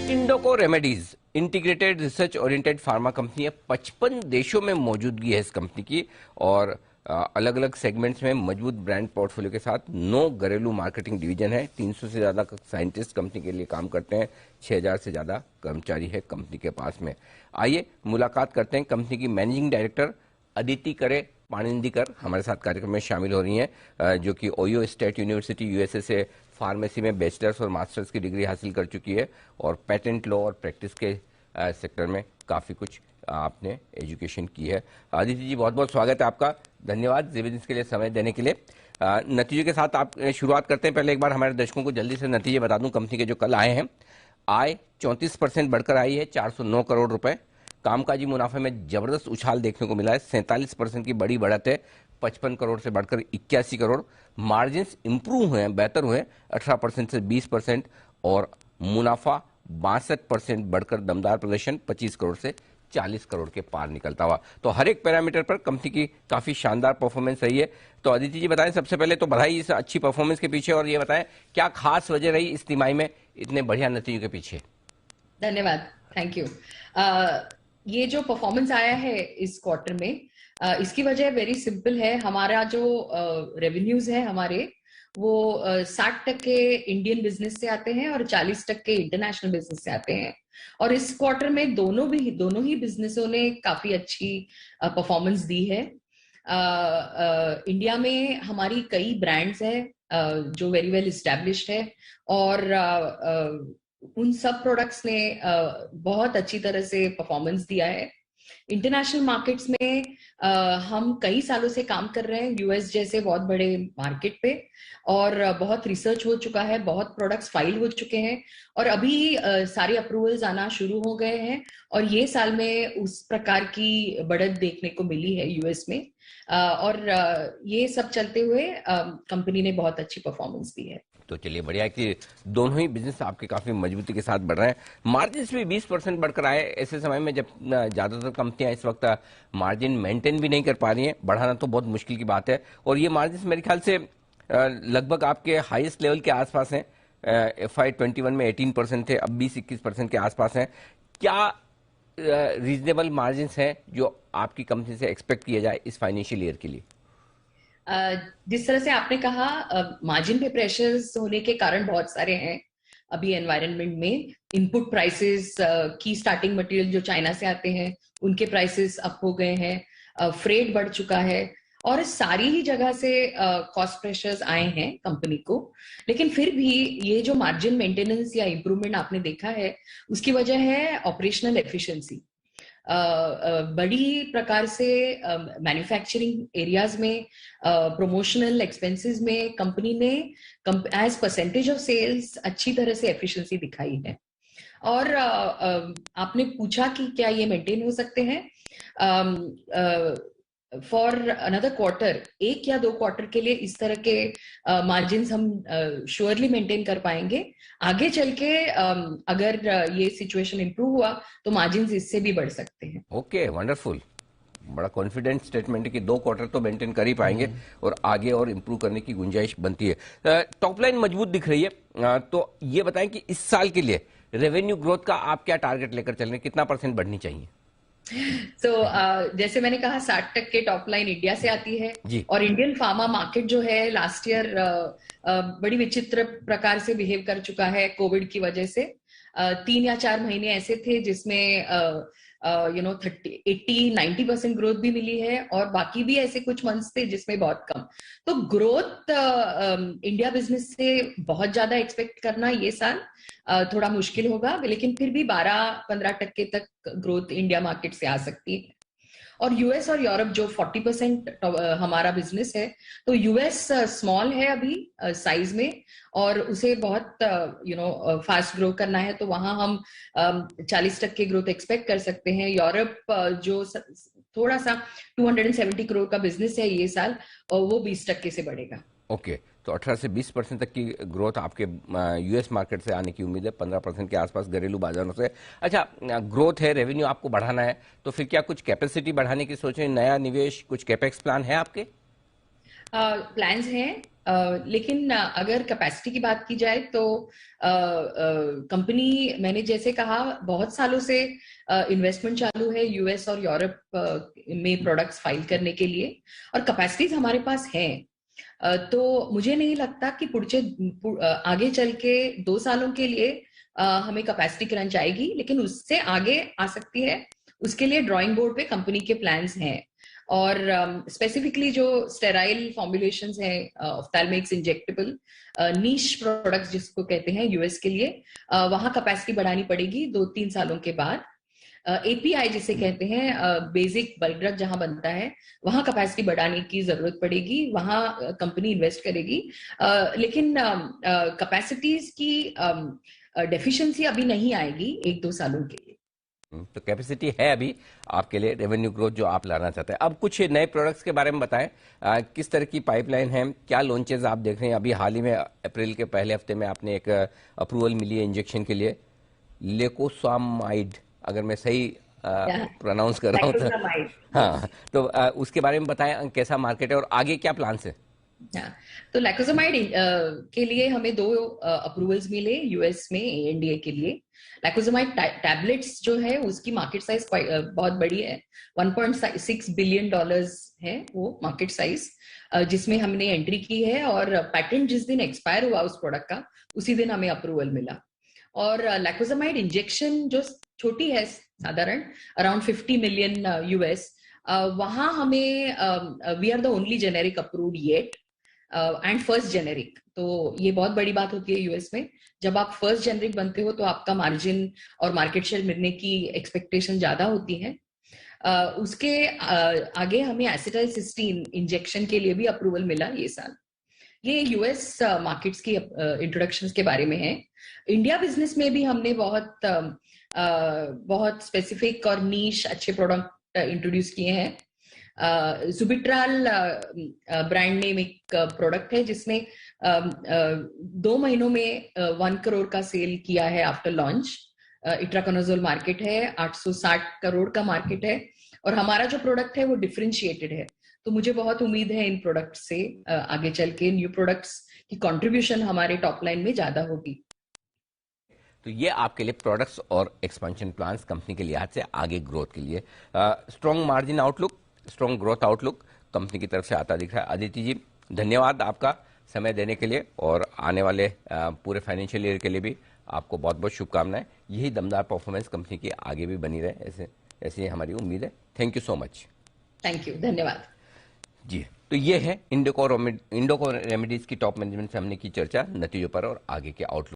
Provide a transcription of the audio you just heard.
Indoco remedies integrated research oriented pharma company है। 55 देशों में मौजूदगी है इस कंपनी की और अलग अलग सेगमेंट्स में मजबूत ब्रांड पोर्टफोलियो के साथ 9 घरेलू मार्केटिंग डिवीजन है। 300 से ज्यादा साइंटिस्ट कंपनी के लिए काम करते हैं। 6000 से ज्यादा कर्मचारी है कंपनी के पास में। आइए मुलाकात करते हैं कंपनी की मैनेजिंग डायरेक्टर अदिति करे पाणिंदीकर हमारे साथ कार्यक्रम में शामिल हो रही हैं, जो कि ओयो स्टेट यूनिवर्सिटी यूएसए से फार्मेसी में बैचलर्स और मास्टर्स की डिग्री हासिल कर चुकी है और पेटेंट लॉ और प्रैक्टिस के सेक्टर में काफ़ी कुछ आपने एजुकेशन की है। अदिति जी, बहुत बहुत स्वागत है आपका। धन्यवाद ज़ेबेदिन्स के लिए समय देने के लिए। नतीजे के साथ आप शुरुआत करते हैं। पहले एक बार हमारे दर्शकों को जल्दी से नतीजे बता दूं कंपनी के जो कल आए हैं। आय 34% बढ़कर आई है, 409 करोड़ रुपए। कामकाजी मुनाफे में जबरदस्त उछाल देखने को मिला है, 47% की बड़ी बढ़त है, 55 करोड़ से बढ़कर 81 करोड़। मार्जिन्स इंप्रूव हुए हैं, बेहतर हुए हैं, 18% से 20% और मुनाफा 62% बढ़कर दमदार प्रदर्शन 25 करोड़ से 40 करोड़ के पार निकलता हुआ। तो हर एक पैरामीटर पर कंपनी की काफी शानदार परफॉर्मेंस रही है। तो अदिति जी बताएं, सबसे पहले तो बधाई इस अच्छी परफॉर्मेंस के पीछे, और ये बताएं क्या खास वजह रही इस तिमाही में इतने बढ़िया नतीजों के पीछे। धन्यवाद, थैंक यू। ये जो परफॉर्मेंस आया है इस क्वार्टर में, इसकी वजह वेरी सिंपल है। हमारा जो रेवेन्यूज है हमारे, वो 60% इंडियन बिजनेस से आते हैं और 40% इंटरनेशनल बिजनेस से आते हैं। और इस क्वार्टर में दोनों ही बिजनेसों ने काफी अच्छी परफॉर्मेंस दी है। इंडिया में हमारी कई ब्रांड्स हैं जो वेरी वेल इस्टेब्लिश्ड है और उन सब प्रोडक्ट्स ने बहुत अच्छी तरह से परफॉर्मेंस दिया है। इंटरनेशनल मार्केट्स में हम कई सालों से काम कर रहे हैं यूएस जैसे बहुत बड़े मार्केट पे, और बहुत रिसर्च हो चुका है, बहुत प्रोडक्ट्स फाइल हो चुके हैं और अभी सारे अप्रूवल्स आना शुरू हो गए हैं। और ये साल में उस प्रकार की बढ़त देखने को मिली है यूएस में, और ये सब चलते हुए कंपनी ने बहुत अच्छी परफॉर्मेंस दी है। तो चलिए बढ़िया है कि दोनों ही बिजनेस आपके काफी मजबूती के साथ बढ़ रहे हैं। मार्जिन भी 20% बढ़कर आए ऐसे समय में जब ज्यादातर कंपनियां इस वक्त मार्जिन मेंटेन भी नहीं कर पा रही हैं। बढ़ाना तो बहुत मुश्किल की बात है और ये मार्जिन मेरे ख्याल से लगभग आपके हाईएस्ट लेवल के आसपास हैं। FY21 में 18% थे, अब 20-21% के आसपास हैं। क्या रीजनेबल मार्जिन हैं जो आपकी कंपनी से एक्सपेक्ट किया जाए इस फाइनेंशियल ईयर के लिए? जिस तरह से आपने कहा, मार्जिन पे प्रेशर्स होने के कारण बहुत सारे हैं अभी एनवायरनमेंट में। इनपुट प्राइसेस की स्टार्टिंग मटेरियल जो चाइना से आते हैं उनके प्राइसेस अप हो गए हैं, फ्रेट बढ़ चुका है और सारी ही जगह से कॉस्ट प्रेशर्स आए हैं कंपनी को। लेकिन फिर भी ये जो मार्जिन मेंटेनेंस या इंप्रूवमेंट आपने देखा है, उसकी वजह है ऑपरेशनल एफिशिएंसी। बड़ी प्रकार से मैन्युफैक्चरिंग एरियाज में, प्रमोशनल एक्सपेंसेस में कंपनी ने एज परसेंटेज ऑफ सेल्स अच्छी तरह से एफिशिएंसी दिखाई है। और आपने पूछा कि क्या ये मेंटेन हो सकते हैं फॉर अनदर क्वार्टर, एक या दो क्वार्टर के लिए इस तरह के मार्जिन्स हम श्योरली मेंटेन कर पाएंगे। आगे चल के अगर ये सिचुएशन इंप्रूव हुआ तो मार्जिन्स इससे भी बढ़ सकते हैं। Okay, wonderful. बड़ा कॉन्फिडेंट स्टेटमेंट है कि 2 क्वार्टर तो मेंटेन कर ही पाएंगे और आगे और इंप्रूव करने की गुंजाइश बनती है। टॉप लाइन मजबूत दिख रही है, तो ये बताएं कि इस साल के लिए रेवेन्यू ग्रोथ का आप क्या टारगेट लेकर चल रहे हैं, कितना % बढ़नी चाहिए? जैसे मैंने कहा 60% टॉप लाइन इंडिया से आती है जी। और इंडियन फार्मा मार्केट जो है लास्ट ईयर बड़ी विचित्र प्रकार से बिहेव कर चुका है कोविड की वजह से। 3 या 4 महीने ऐसे थे जिसमें 80-90% ग्रोथ भी मिली है और बाकी भी ऐसे कुछ मंथ्स थे जिसमें बहुत कम। तो ग्रोथ इंडिया बिजनेस से बहुत ज्यादा एक्सपेक्ट करना ये साल थोड़ा मुश्किल होगा, लेकिन फिर भी 12-15% तक ग्रोथ इंडिया मार्केट से आ सकती है। और यूएस और यूरोप जो 40% हमारा बिजनेस है, तो यूएस स्मॉल है अभी साइज में और उसे बहुत फास्ट ग्रो करना है, तो वहां हम 40% ग्रोथ एक्सपेक्ट कर सकते हैं। यूरोप जो थोड़ा सा 270 करोड़ का बिजनेस है ये साल, और वो 20% से बढ़ेगा। ओके, तो 18 से 20% तक की ग्रोथ आपके यूएस मार्केट से आने की उम्मीद है, 15% के आसपास घरेलू बाजारों से। अच्छा, ग्रोथ है, रेवेन्यू आपको बढ़ाना है, तो फिर क्या कुछ कैपेसिटी बढ़ाने की सोच रहे हैं? नया निवेश, कुछ कैपेक्स प्लान है आपके? प्लान्स हैं लेकिन अगर कैपेसिटी की बात की जाए तो कंपनी, मैंने जैसे कहा, बहुत सालों से इन्वेस्टमेंट चालू है यूएस और यूरोप में प्रोडक्ट्स फाइल करने के लिए, और कैपेसिटीज हमारे पास हैं। तो मुझे नहीं लगता कि आगे चल के 2 सालों के लिए हमें कैपेसिटी क्रंच आएगी, लेकिन उससे आगे आ सकती है। उसके लिए ड्राइंग बोर्ड पे कंपनी के प्लान्स हैं। और स्पेसिफिकली जो स्टेराइल फॉर्मुलेशंस हैं, ऑफ्थैल्मिक्स, इंजेक्टेबल नीश प्रोडक्ट्स जिसको कहते हैं यूएस के लिए, वहां कैपेसिटी बढ़ानी पड़ेगी 2-3 सालों के बाद। एपीआई जिसे कहते हैं, बेसिक बल्क ड्रग जहां बनता है, वहां कैपेसिटी बढ़ाने की जरूरत पड़ेगी, वहां कंपनी इन्वेस्ट करेगी। लेकिन कैपेसिटीज की डेफिशिएंसी अभी नहीं आएगी 1-2 सालों के लिए। तो कैपेसिटी है अभी आपके लिए, रेवेन्यू ग्रोथ जो आप लाना चाहते हैं। अब कुछ नए प्रोडक्ट्स के बारे में बताएं, किस तरह की पाइपलाइन है, क्या लॉन्चेस आप देख रहे हैं। अभी हाल ही में अप्रैल के पहले हफ्ते में आपने एक अप्रूवल मिली है इंजेक्शन के लिए, लेकोसामाइड, अगर मैं सही प्रोनाउंस कर रहा हूँ तो। Cyclosamide, yes. हाँ, तो उसके बारे में बताएं, कैसा मार्केट है और आगे क्या प्लान्स है। हाँ, तो लैकोसामाइड के लिए हमें 2 अप्रूवल्स मिले यूएस में एएनडीए के लिए। लैकोसामाइड टैबलेट्स जो है उसकी मार्केट साइज बहुत बड़ी है, $1.6 बिलियन है वो मार्केट साइज, जिसमें हमने एंट्री की है। और पैटेंट जिस दिन एक्सपायर हुआ उस प्रोडक्ट का, उसी दिन हमें अप्रूवल मिला। और लैकोसामाइड इंजेक्शन जो छोटी है, साधारण अराउंड 50 मिलियन यूएस, वहां हमें we are the only generic approved yet and first generic. तो ये बहुत बड़ी बात होती है यूएस में। जब आप फर्स्ट जेनेरिक बनते हो तो आपका मार्जिन और मार्केट शेयर मिलने की एक्सपेक्टेशन ज्यादा होती है। उसके आगे हमें एसिटाइलसिस्टीन इंजेक्शन के लिए भी अप्रूवल मिला ये साल। ये यूएस मार्केट्स की इंट्रोडक्शंस के बारे में है। इंडिया बिजनेस में भी हमने बहुत स्पेसिफिक और नीश अच्छे प्रोडक्ट इंट्रोड्यूस किए हैं। जुबिट्राल ब्रांड नेम एक प्रोडक्ट है जिसने 2 महीनों में 1 करोड़ का सेल किया है आफ्टर लॉन्च। इट्राकोनाजोल मार्केट है, 860 करोड़ का मार्केट है, और हमारा जो प्रोडक्ट है वो डिफरेंशिएटेड है। तो मुझे बहुत उम्मीद है इन प्रोडक्ट से आगे चल के न्यू प्रोडक्ट्स की कंट्रीब्यूशन हमारे टॉप लाइन में ज्यादा होगी। तो ये आपके लिए प्रोडक्ट्स और एक्सपेंशन प्लान्स कंपनी के लिहाज से आगे ग्रोथ के लिए। Strong margin outlook, strong growth outlook company की तरफ से आता दिख रहा है। अदिति जी, धन्यवाद आपका समय देने के लिए, और आने वाले पूरे फाइनेंशियल ईयर के लिए भी आपको बहुत बहुत शुभकामनाएं। यही दमदार परफॉर्मेंस कंपनी की आगे भी बनी रहे, ऐसी हमारी उम्मीद है। Thank you so much. Thank you, धन्यवाद जी। तो ये है इंडोको रेमेडीज की टॉप मैनेजमेंट से हमने की चर्चा नतीजों पर और आगे के आउटलुक।